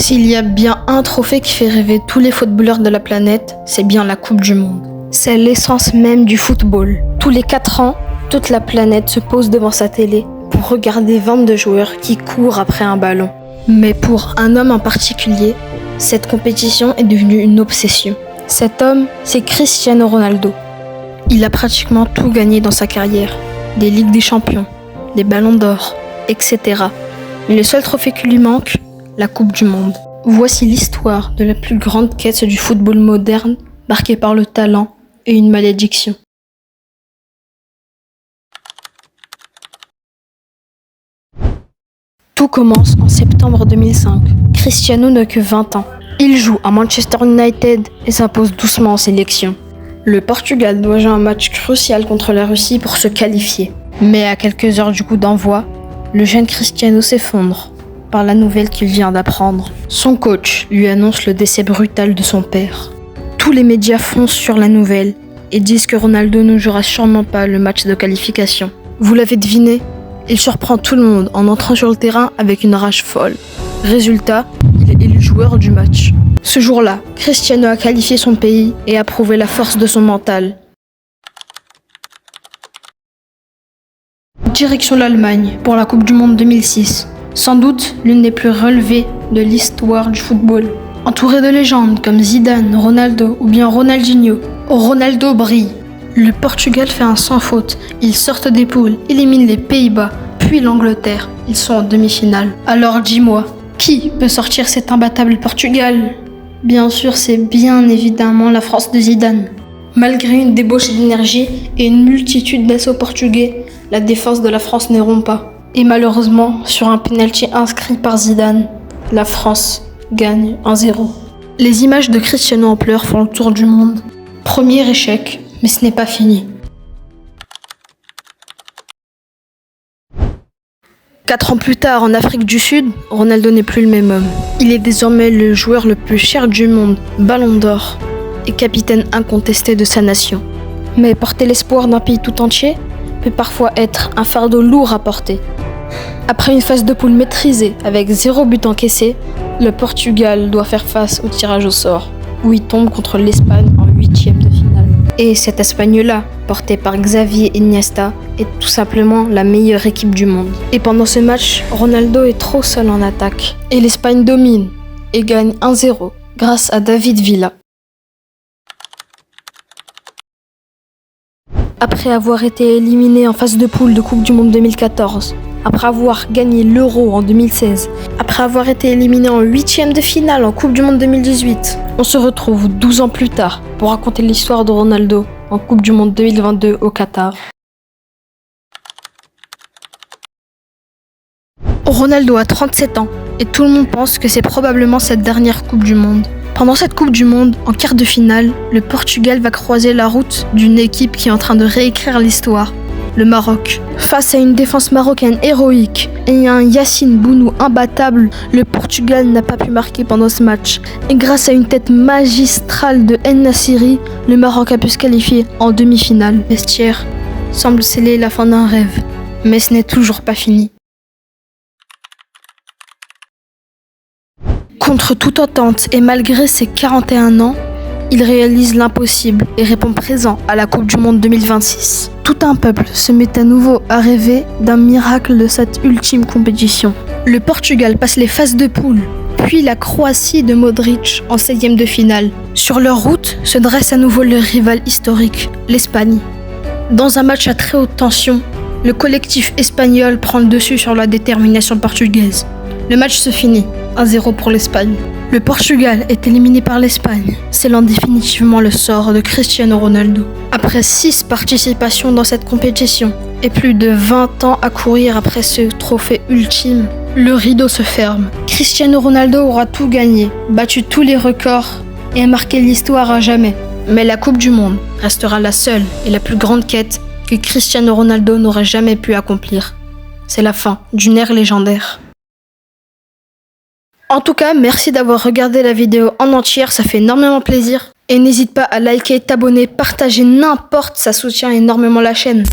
S'il y a bien un trophée qui fait rêver tous les footballeurs de la planète, c'est bien la Coupe du Monde. C'est l'essence même du football. Tous les 4 ans, toute la planète se pose devant sa télé pour regarder 22 joueurs qui courent après un ballon. Mais pour un homme en particulier, cette compétition est devenue une obsession. Cet homme, c'est Cristiano Ronaldo. Il a pratiquement tout gagné dans sa carrière. Des Ligues des Champions, des Ballons d'Or, etc. Mais le seul trophée qui lui manque, la Coupe du Monde. Voici l'histoire de la plus grande quête du football moderne, marquée par le talent et une malédiction. Tout commence en septembre 2005. Cristiano n'a que 20 ans. Il joue à Manchester United et s'impose doucement en sélection. Le Portugal doit jouer un match crucial contre la Russie pour se qualifier. Mais à quelques heures du coup d'envoi, le jeune Cristiano s'effondre par la nouvelle qu'il vient d'apprendre. Son coach lui annonce le décès brutal de son père. Tous les médias foncent sur la nouvelle et disent que Ronaldo ne jouera sûrement pas le match de qualification. Vous l'avez deviné, il surprend tout le monde en entrant sur le terrain avec une rage folle. Résultat, il est élu joueur du match. Ce jour-là, Cristiano a qualifié son pays et a prouvé la force de son mental. Direction l'Allemagne pour la Coupe du Monde 2006. Sans doute l'une des plus relevées de l'histoire du football. Entouré de légendes comme Zidane, Ronaldo ou bien Ronaldinho, Ronaldo brille. Le Portugal fait un sans faute. Ils sortent des poules, éliminent les Pays-Bas, puis l'Angleterre. Ils sont en demi-finale. Alors dis-moi, qui peut sortir cet imbattable Portugal ? Bien sûr, c'est bien évidemment la France de Zidane. Malgré une débauche d'énergie et une multitude d'assauts portugais, la défense de la France ne rompt pas. Et malheureusement, sur un penalty inscrit par Zidane, la France gagne 1-0. Les images de Cristiano en pleurs font le tour du monde. Premier échec, mais ce n'est pas fini. 4 ans plus tard, en Afrique du Sud, Ronaldo n'est plus le même homme. Il est désormais le joueur le plus cher du monde, Ballon d'Or, et capitaine incontesté de sa nation. Mais porter l'espoir d'un pays tout entier peut parfois être un fardeau lourd à porter. Après une phase de poule maîtrisée avec 0 but encaissé, le Portugal doit faire face au tirage au sort, où il tombe contre l'Espagne en 8e de finale. Et cette Espagne-là, portée par Xavi Iniesta, est tout simplement la meilleure équipe du monde. Et pendant ce match, Ronaldo est trop seul en attaque. Et l'Espagne domine et gagne 1-0 grâce à David Villa. Après avoir été éliminé en phase de poule de Coupe du Monde 2014, après avoir gagné l'Euro en 2016, après avoir été éliminé en 8e de finale en Coupe du Monde 2018, on se retrouve 12 ans plus tard pour raconter l'histoire de Ronaldo en Coupe du Monde 2022 au Qatar. Ronaldo a 37 ans et tout le monde pense que c'est probablement sa dernière Coupe du Monde. Pendant cette Coupe du Monde, en quart de finale, le Portugal va croiser la route d'une équipe qui est en train de réécrire l'histoire, le Maroc. Face à une défense marocaine héroïque et un Yacine Bounou imbattable, le Portugal n'a pas pu marquer pendant ce match. Et grâce à une tête magistrale de En Nassiri, le Maroc a pu se qualifier en demi-finale. Le vestiaire semble sceller la fin d'un rêve, mais ce n'est toujours pas fini. Contre toute attente et malgré ses 41 ans, il réalise l'impossible et répond présent à la Coupe du Monde 2026. Tout un peuple se met à nouveau à rêver d'un miracle de cette ultime compétition. Le Portugal passe les phases de poule, puis la Croatie de Modric en 16e de finale. Sur leur route se dresse à nouveau le rival historique, l'Espagne. Dans un match à très haute tension, le collectif espagnol prend le dessus sur la détermination portugaise. Le match se finit, 1-0 pour l'Espagne. Le Portugal est éliminé par l'Espagne, scellant définitivement le sort de Cristiano Ronaldo. Après 6 participations dans cette compétition et plus de 20 ans à courir après ce trophée ultime, le rideau se ferme. Cristiano Ronaldo aura tout gagné, battu tous les records et a marqué l'histoire à jamais. Mais la Coupe du Monde restera la seule et la plus grande quête que Cristiano Ronaldo n'aurait jamais pu accomplir. C'est la fin d'une ère légendaire. En tout cas, merci d'avoir regardé la vidéo en entière, ça fait énormément plaisir. Et n'hésite pas à liker, t'abonner, partager n'importe, ça soutient énormément la chaîne.